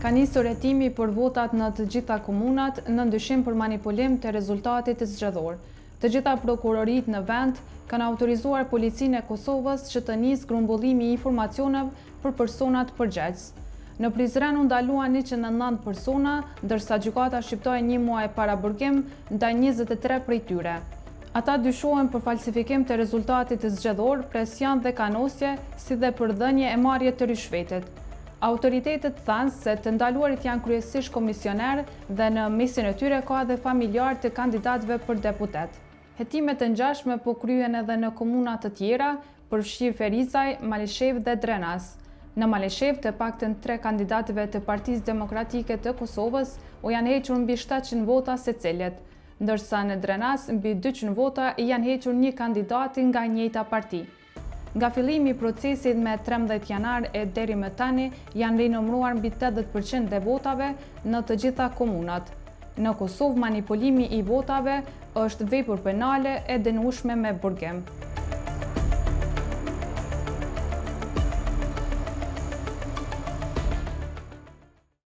Ka nisur hetimi për votat në të gjitha komunat në ndyshim për manipulim të rezultatit të zgjedhor. Të gjitha prokurorit në vend kanë autorizuar policinë e Kosovës që të nisë grumbullimi i informacioneve për personat përgjegjës. Në Prizren u ndaluan 109 persona, ndërsa gjykata shqiptoi 1 muaj para burgim ndaj 23 prej tyre. Ata dyshohen për falsifikim të rezultatit të zgjedhor, presion dhe kanosje, si dhe për dhënje e marrje të rishvetit. Autoritetet thanë se të ndaluarit janë kryesisht komisioner dhe në mesin e tyre ka edhe familjar të kandidatëve për deputet. Hetimet të ngjashme po kryen edhe në komuna të tjera, përfshi Ferizaj, Malishev dhe Drenas. Në Malishev, të paktën 3 kandidatëve të Partisë Demokratike të Kosovës u janë hequr mbi 700 vota secilit, ndërsa në Drenas mbi 200 vota janë hequr një kandidati nga njëjta parti. Nga fillimi i procesit me 13 janar e deri më tani janë rinumëruar mbi 80% e votave në të gjitha komunat. Në Kosovë manipulimi i votave është vepër penale e dënueshme me burgim.